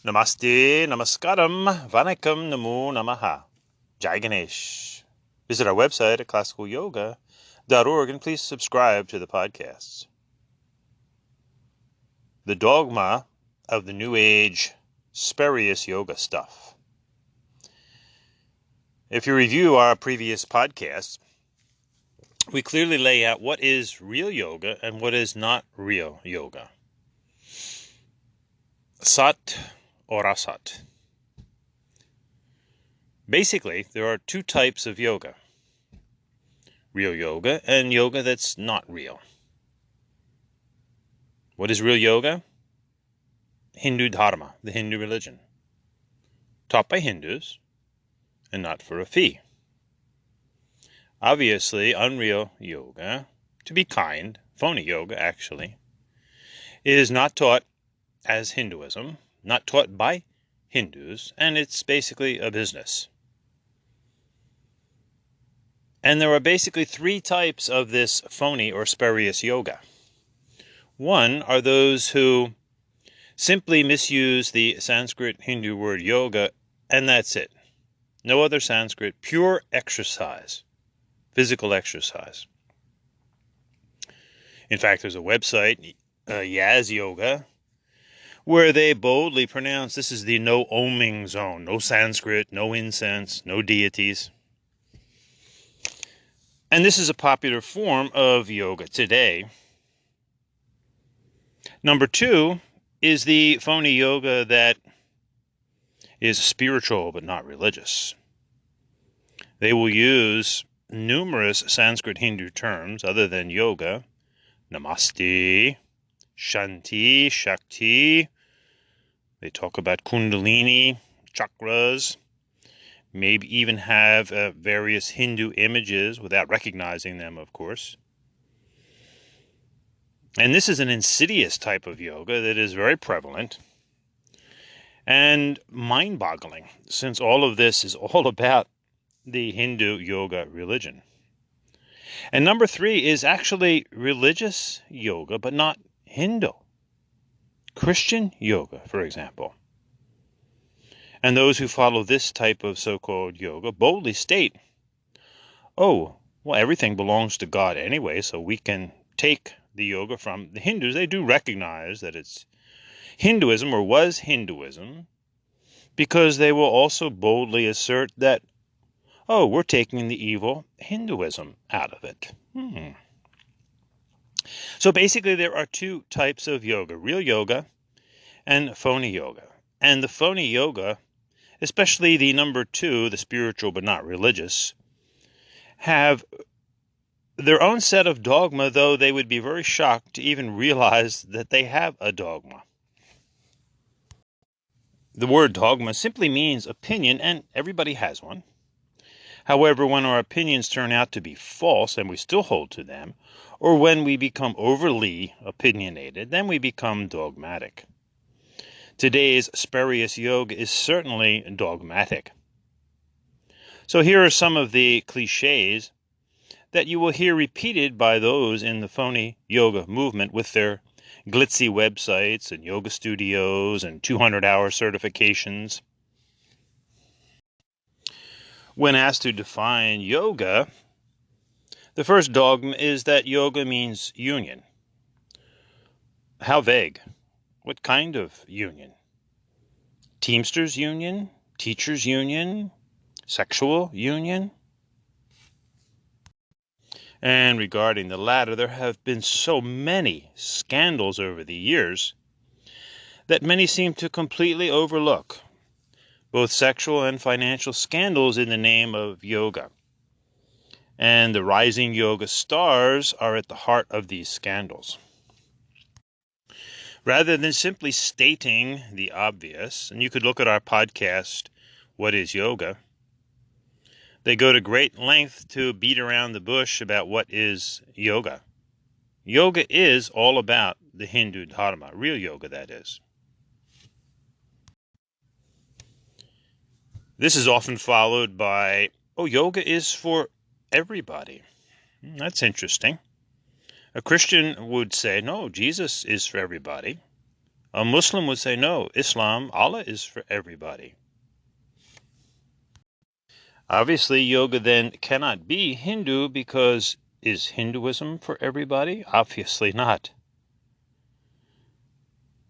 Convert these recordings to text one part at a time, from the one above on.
Namaste, namaskaram, vanakkam, namo namaha. Jai Ganesh. Visit our website at classicalyoga.org and please subscribe to the podcasts. The dogma of the New Age spurious yoga stuff. If you review our previous podcasts, we clearly lay out what is real yoga and what is not real yoga. Sat or asat. Basically, there are two types of yoga. Real yoga and yoga that's not real. What is real yoga? Hindu dharma, the Hindu religion. Taught by Hindus and not for a fee. Obviously, unreal yoga, to be kind, phony yoga actually, is not taught as Hinduism, not taught by Hindus, and it's basically a business. And there are basically three types of this phony or spurious yoga. One are those who simply misuse the Sanskrit Hindu word yoga, and that's it. No other Sanskrit, pure exercise, physical exercise. In fact, there's a website, Yaz Yoga, where they boldly pronounce this is the no oming zone, no Sanskrit, no incense, no deities. And this is a popular form of yoga today. Number two is the phony yoga that is spiritual but not religious. They will use numerous Sanskrit Hindu terms other than yoga, namaste, shanti, shakti. They talk about kundalini, chakras, maybe even have various Hindu images without recognizing them, of course. And this is an insidious type of yoga that is very prevalent and mind-boggling, since all of this is all about the Hindu yoga religion. And number three is actually religious yoga, but not Hindu. Christian yoga, for example. And those who follow this type of so-called yoga boldly state, oh, well, everything belongs to God anyway, so we can take the yoga from the Hindus. They do recognize that it's Hinduism or was Hinduism, because they will also boldly assert that, oh, we're taking the evil Hinduism out of it. So basically there are two types of yoga, real yoga and phony yoga. And the phony yoga, especially the number two, the spiritual but not religious, have their own set of dogma, though they would be very shocked to even realize that they have a dogma. The word dogma simply means opinion, and everybody has one. However, when our opinions turn out to be false and we still hold to them, or when we become overly opinionated, then we become dogmatic. Today's spurious yoga is certainly dogmatic. So here are some of the cliches that you will hear repeated by those in the phony yoga movement with their glitzy websites and yoga studios and 200-hour certifications. When asked to define yoga, the first dogma is that yoga means union. How vague? What kind of union? Teamsters union? Teachers union? Sexual union? And regarding the latter, there have been so many scandals over the years that many seem to completely overlook both sexual and financial scandals in the name of yoga. And the rising yoga stars are at the heart of these scandals. Rather than simply stating the obvious, and you could look at our podcast, What is Yoga? They go to great length to beat around the bush about what is yoga. Yoga is all about the Hindu dharma, real yoga that is. This is often followed by, oh, yoga is for everybody. That's interesting. A Christian would say, no, Jesus is for everybody. A Muslim would say, no, Islam, Allah is for everybody. Obviously, yoga then cannot be Hindu because is Hinduism for everybody? Obviously not.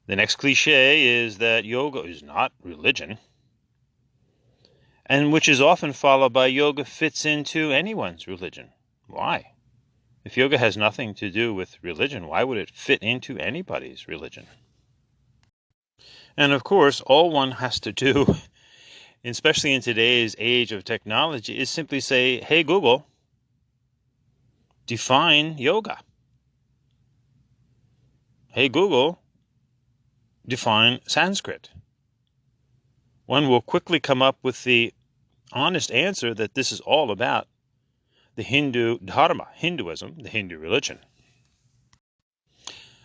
The next cliche is that yoga is not religion, and which is often followed by yoga fits into anyone's religion. Why? If yoga has nothing to do with religion, why would it fit into anybody's religion? And of course, all one has to do, especially in today's age of technology, is simply say, hey, Google, define yoga. Hey, Google, define Sanskrit. One will quickly come up with the honest answer that this is all about the Hindu dharma, Hinduism, the Hindu religion.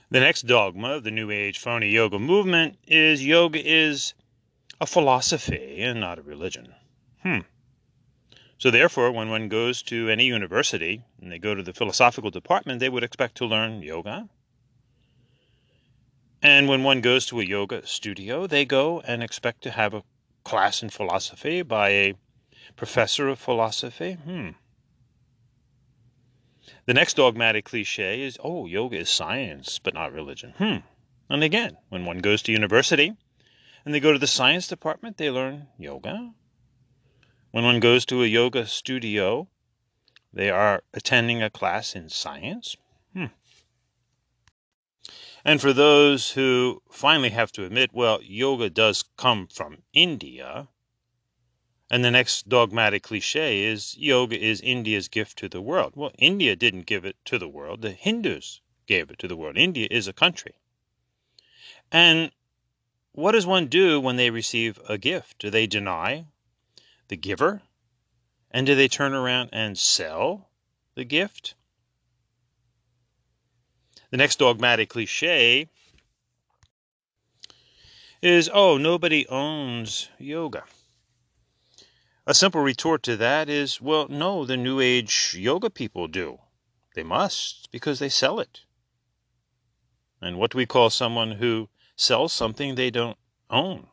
The next dogma of the New Age phony yoga movement is yoga is a philosophy and not a religion. So therefore, when one goes to any university and they go to the philosophical department, they would expect to learn yoga. And when one goes to a yoga studio, they go and expect to have a class in philosophy by a professor of philosophy. The next dogmatic cliche is, oh, yoga is science, but not religion. And again, when one goes to university and they go to the science department, they learn yoga. When one goes to a yoga studio, they are attending a class in science. And for those who finally have to admit, well, yoga does come from India, and the next dogmatic cliche is yoga is India's gift to the world. Well, India didn't give it to the world. The Hindus gave it to the world. India is a country. And what does one do when they receive a gift? Do they deny the giver? And do they turn around and sell the gift? The next dogmatic cliche is, oh, nobody owns yoga. A simple retort to that is, well, no, the New Age yoga people do. They must, because they sell it. And what do we call someone who sells something they don't own?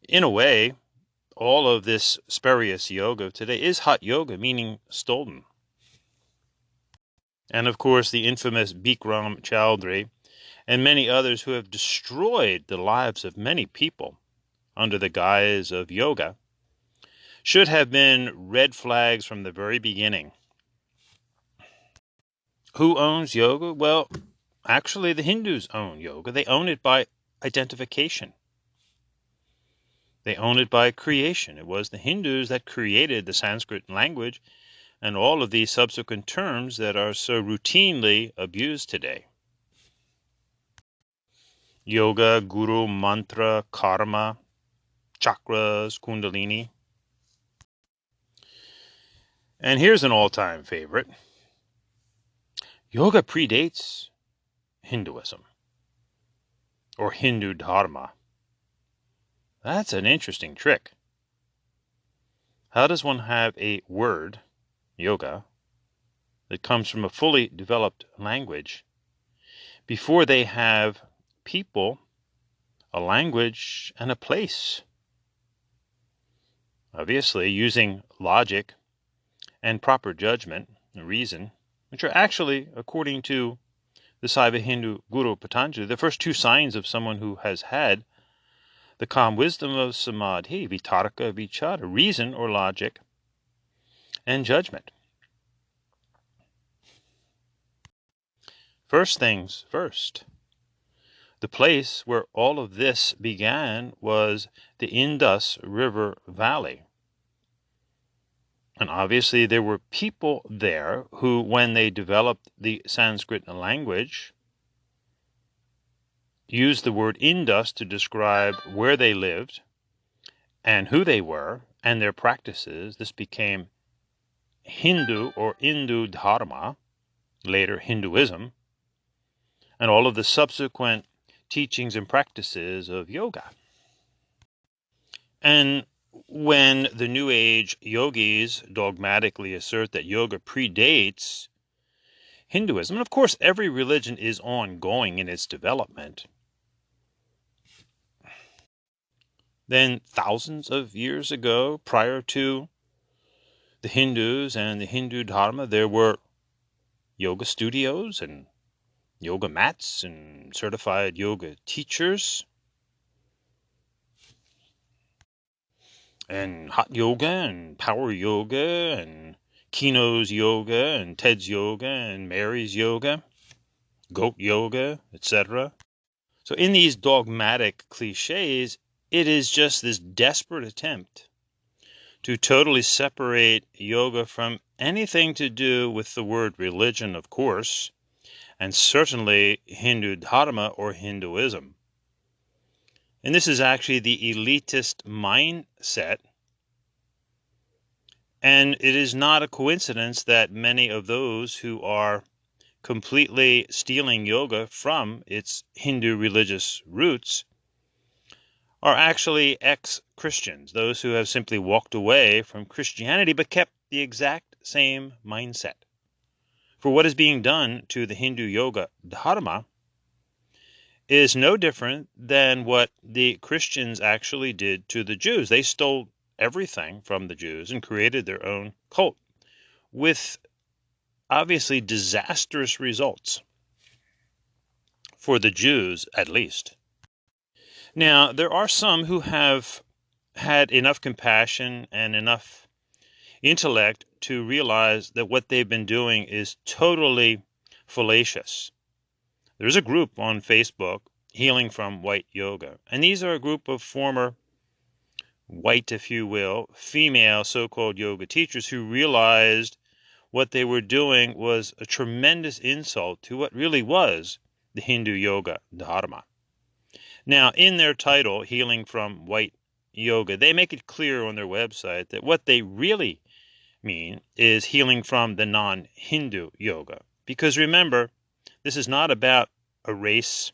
In a way, all of this spurious yoga today is hot yoga, meaning stolen. And of course, the infamous Bikram Choudhury and many others who have destroyed the lives of many people under the guise of yoga should have been red flags from the very beginning. Who owns yoga? Well, actually, the Hindus own yoga. They own it by identification. They own it by creation. It was the Hindus that created the Sanskrit language and all of these subsequent terms that are so routinely abused today. Yoga, guru, mantra, karma, chakras, kundalini. And here's an all-time favorite. Yoga predates Hinduism or Hindu dharma. That's an interesting trick. How does one have a word, yoga, that comes from a fully developed language before they have people, a language, and a place? Obviously, using logic and proper judgment and reason, which are actually, according to the Saiva Hindu Guru Patanjali, the first two signs of someone who has had the calm wisdom of samadhi, vitarka, vichara, reason or logic, and judgment. First things first. The place where all of this began was the Indus River Valley. And obviously there were people there who, when they developed the Sanskrit language, used the word Indus to describe where they lived and who they were and their practices. This became Hindu or Hindu Dharma, later Hinduism, and all of the subsequent teachings and practices of yoga. And when the New Age yogis dogmatically assert that yoga predates Hinduism. And of course, every religion is ongoing in its development. Then thousands of years ago, prior to the Hindus and the Hindu Dharma, there were yoga studios and yoga mats and certified yoga teachers and hot yoga and power yoga and Kino's yoga and Ted's yoga and Mary's yoga, goat yoga, etc. So in these dogmatic cliches, it is just this desperate attempt to totally separate yoga from anything to do with the word religion, of course, and certainly Hindu Dharma or Hinduism. And this is actually the elitist mindset. And it is not a coincidence that many of those who are completely stealing yoga from its Hindu religious roots are actually ex-Christians, those who have simply walked away from Christianity but kept the exact same mindset. For what is being done to the Hindu yoga dharma is no different than what the Christians actually did to the Jews. They stole everything from the Jews and created their own cult with obviously disastrous results for the Jews, at least. Now, there are some who have had enough compassion and enough intellect to realize that what they've been doing is totally fallacious. There's a group on Facebook, Healing from White Yoga, and these are a group of former white, if you will, female so-called yoga teachers who realized what they were doing was a tremendous insult to what really was the Hindu yoga dharma. Now, in their title, Healing from White Yoga, they make it clear on their website that what they really mean is healing from the non-Hindu yoga. Because remember, this is not about a race.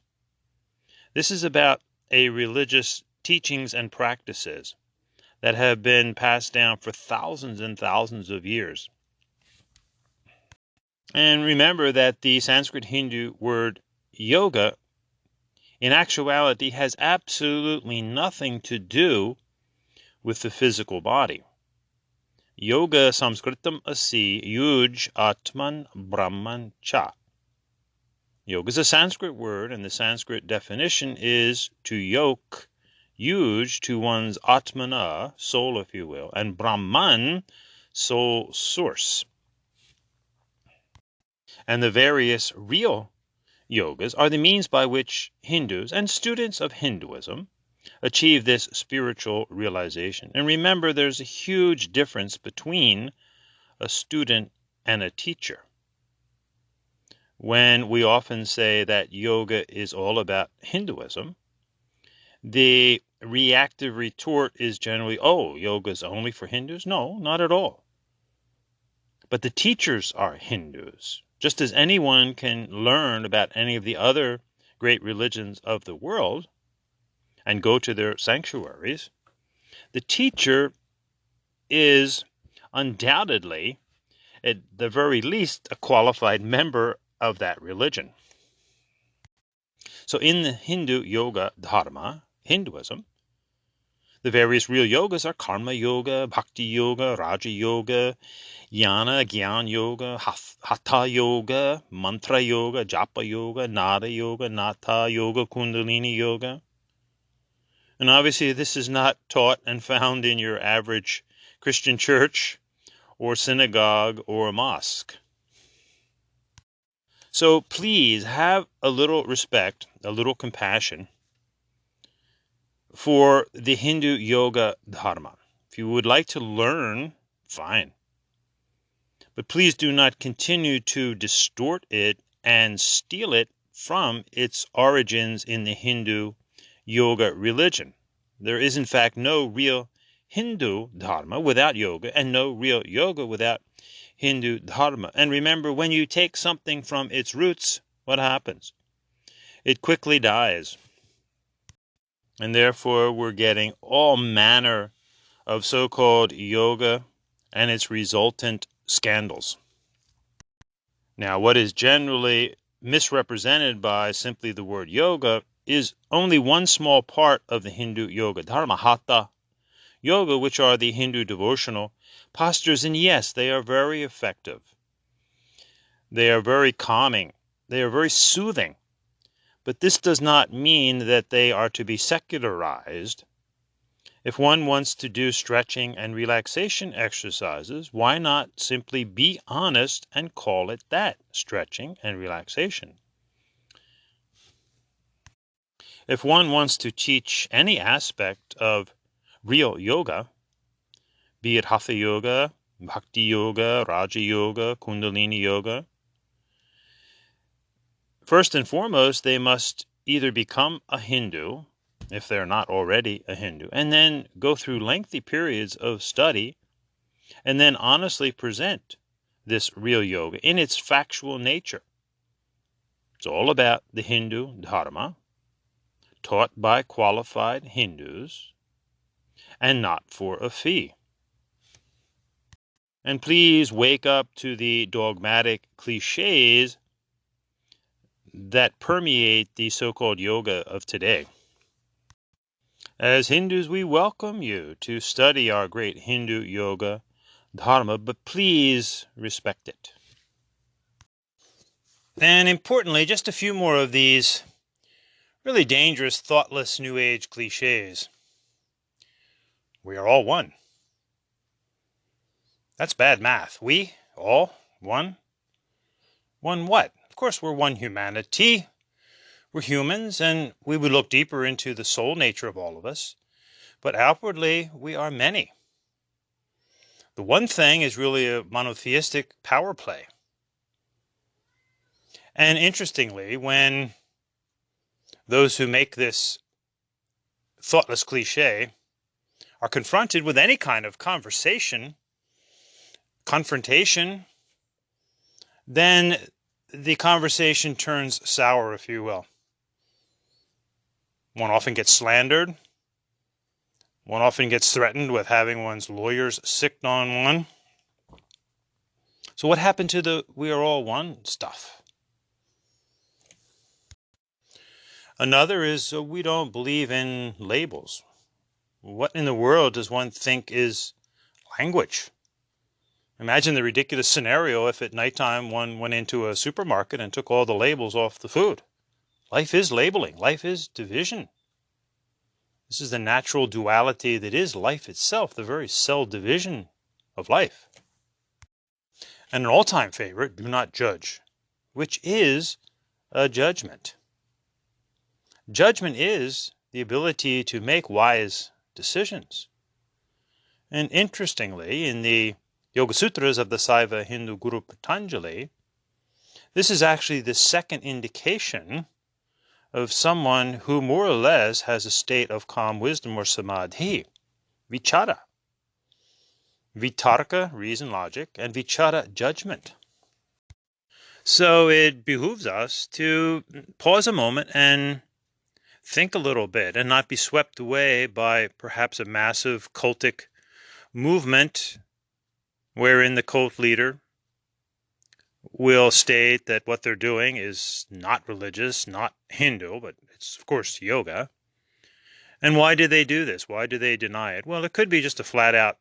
This is about a religious teachings and practices that have been passed down for thousands and thousands of years. And remember that the Sanskrit Hindu word yoga in actuality has absolutely nothing to do with the physical body. Yoga Sanskritam asi yuj atman brahman cha. Yoga is a Sanskrit word, and the Sanskrit definition is to yoke, yuj, to one's atmana, soul if you will, and Brahman, soul source. And the various real yogas are the means by which Hindus and students of Hinduism achieve this spiritual realization. And remember, there's a huge difference between a student and a teacher. When we often say that yoga is all about Hinduism, the reactive retort is generally, oh, yoga is only for Hindus? No, not at all. But the teachers are Hindus. Just as anyone can learn about any of the other great religions of the world and go to their sanctuaries, the teacher is undoubtedly, at the very least, a qualified member of that religion. So in the Hindu yoga dharma, Hinduism, the various real yogas are karma yoga, bhakti yoga, raja yoga, jnana, gyan yoga, hatha yoga, mantra yoga, japa yoga, nada yoga, natha yoga, kundalini yoga. And obviously this is not taught and found in your average Christian church or synagogue or mosque. So please have a little respect, a little compassion for the Hindu yoga dharma. If you would like to learn, fine. But please do not continue to distort it and steal it from its origins in the Hindu yoga religion. There is in fact no real Hindu dharma without yoga, and no real yoga without Hindu dharma. And remember, when you take something from its roots, what happens? It quickly dies. And therefore we're getting all manner of so-called yoga and its resultant scandals. Now, what is generally misrepresented by simply the word yoga is only one small part of the Hindu yoga dharma, hatha yoga, which are the Hindu devotional postures. And yes, they are very effective. They are very calming. They are very soothing. But this does not mean that they are to be secularized. If one wants to do stretching and relaxation exercises, why not simply be honest and call it that, stretching and relaxation? If one wants to teach any aspect of real yoga, be it Hatha Yoga, Bhakti Yoga, Raja Yoga, Kundalini Yoga, first and foremost, they must either become a Hindu, if they're not already a Hindu, and then go through lengthy periods of study, and then honestly present this real yoga in its factual nature. It's all about the Hindu dharma, taught by qualified Hindus, and not for a fee. And please wake up to the dogmatic cliches that permeate the so-called yoga of today. As Hindus, we welcome you to study our great Hindu yoga dharma, but please respect it. And importantly, just a few more of these really dangerous, thoughtless New Age cliches. We are all one. That's bad math. We, all, one? One what? Of course, we're one humanity. We're humans, and we would look deeper into the soul nature of all of us. But outwardly, we are many. The one thing is really a monotheistic power play. And interestingly, when those who make this thoughtless cliche are confronted with any kind of confrontation, then the conversation turns sour, if you will. One often gets slandered. One often gets threatened with having one's lawyers sicked on one. So what happened to the we are all one stuff? Another is we don't believe in labels. What in the world does one think is language? Imagine the ridiculous scenario if at nighttime one went into a supermarket and took all the labels off the food. Life is labeling. Life is division. This is the natural duality that is life itself, the very cell division of life. And an all-time favorite, do not judge, which is a judgment. Judgment is the ability to make wise decisions. And interestingly, in the Yoga Sutras of the Saiva Hindu Guru Patanjali, this is actually the second indication of someone who more or less has a state of calm wisdom or samadhi, vichara. Vitarka, reason, logic, and vichara, judgment. So it behooves us to pause a moment and think a little bit and not be swept away by perhaps a massive cultic movement wherein the cult leader will state that what they're doing is not religious, not Hindu, but it's, of course, yoga. And why do they do this? Why do they deny it? Well, it could be just a flat-out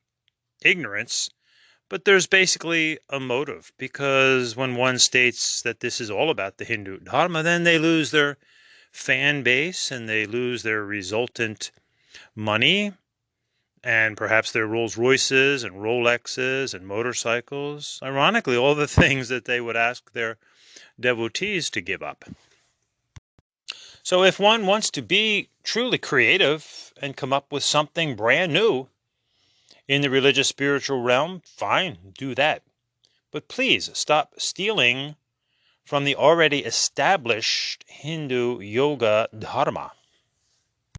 ignorance, but there's basically a motive, because when one states that this is all about the Hindu dharma, then they lose their fan base and they lose their resultant money and perhaps their Rolls Royces and Rolexes and motorcycles. Ironically, all the things that they would ask their devotees to give up. So if one wants to be truly creative and come up with something brand new in the religious spiritual realm, fine, do that. But please stop stealing from the already established Hindu yoga dharma.